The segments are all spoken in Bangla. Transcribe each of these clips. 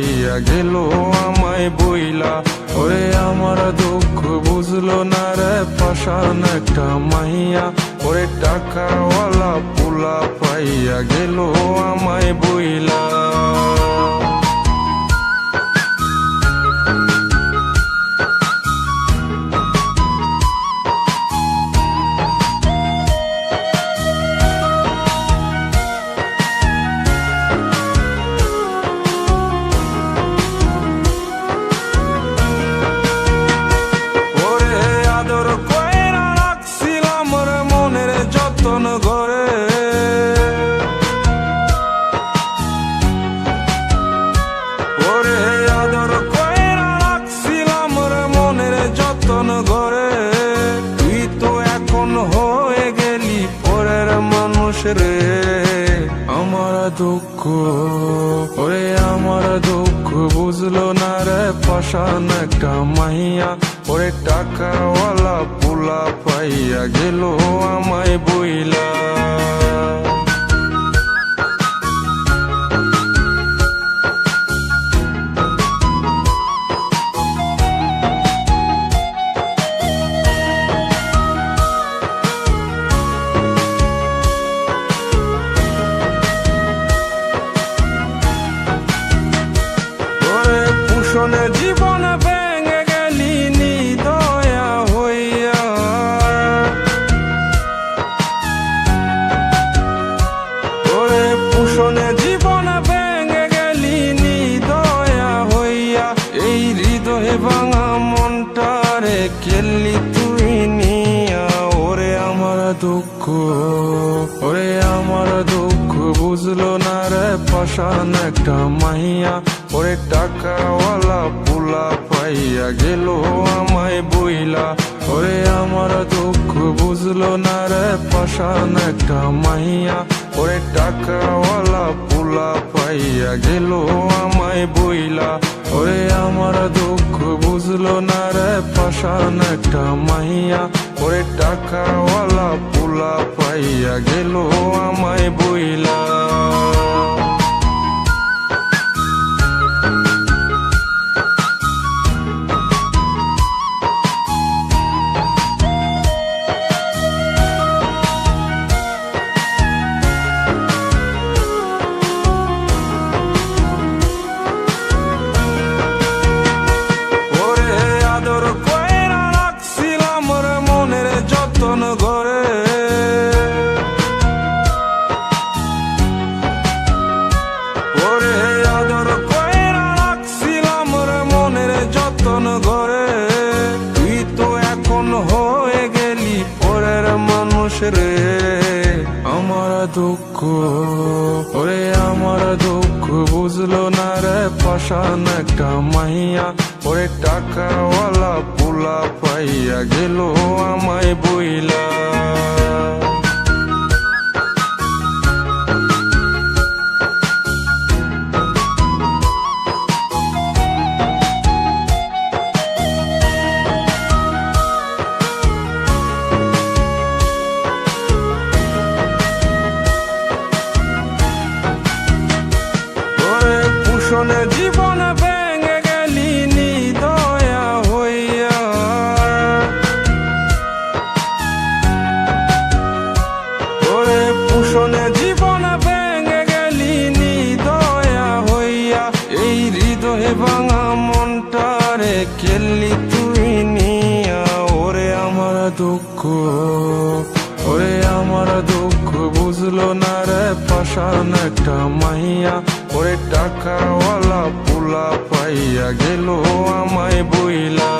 পাইয়া গেল আমায় বইলা। ওরে আমার দুঃখ বুঝলো না রে পাষাণ একটা মাইয়া। ওরে টাকাওয়ালা পোলা পাইয়া গেল আমায় বইলা। তুই তো এখন হয়ে গেলি পরের মানুষ রে। আমার দুঃখ ওরে আমার দুঃখ বুঝলো না রে পাষাণ একটা মাইয়া। ওরে টাকাওয়ালা পোলা পাইয়া গেল আমায় বইলা। জীবন ভেঙে গেলি নিদয়া হইয়া। ওরে পুষণে জীবন ভেঙে গেলি নিদয়া হইয়া। এই হৃদয়ে ভাঙা মনটারে কেলি তুই নিয়া। ওরে আমার দুঃখ ওরে আমার দুঃখ বুঝলো না রে পাষাণ একটা মাইয়া। ওরে টাকাওয়ালা পোলা পাইয়া গেল আমায় বইলা। ওরে আমার দুঃখ বুঝলো না রে পাষাণ একটা মাইয়া। ওরে টাকাওয়ালা পোলা পাইয়া গেল আমায় বইলা। ওরে আমার দুঃখ বুঝলো না রে পাষাণ একটা মাইয়া। ওরে টাকাওয়ালা পোলা পাইয়া গেল আমায় বইলা। তুই তো এখন হয়ে গেলি পরের মানুষ রে। আমার দুঃখ ওরে আমার দুঃখ বুঝলো না রে পাষাণ একটা মাইয়া। ওরে টাকাওয়ালা পোলা পাইয়া গেল আমায় বইলা। জীবন ভেঙে গেলি নিদয়া হইয়া। ওরে পুষণে জীবন ভেঙে গেলি নিদয়া হইয়া। এই হৃদয়ে ভাঙা মনটারে কেলি তুই নিয়া। ওরে আমার দুঃখ ওরে আমার দুঃখ বুঝলো না রে পাষাণ একটা মাইয়া। ওরে টাকাওয়ালা পোলা পাইয়া গেল আমায় বইলা।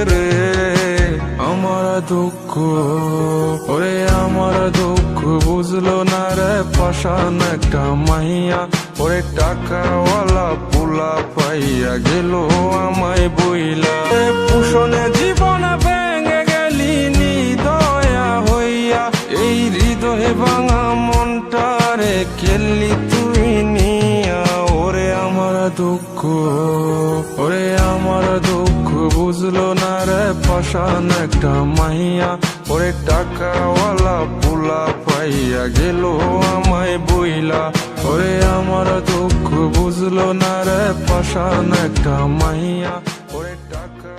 রে আমার দুঃখ, ওরে আমার দুঃখ বুঝলো না রে পাষাণ একটা মাইয়া, ওরে টাকাওয়ালা পোলা পাইয়া গেল আমায় বইলা। পুষণে জীবন ভেঙে গেলি নিদয়া হইয়া, এই হৃদয়ে ভাঙা মনটারে খেললি তুই নিয়া। ওরে আমার দুঃখ, ওরে আমার দুঃখ বুঝলো না রে পাষাণ একটা মাইয়া, ওরে টাকাওয়ালা পোলা পাইয়া গেল আমায় বইলা। ওরে আমার দুঃখ বুঝলো না রে পাষাণ একটা মাইয়া, ওরে টাকা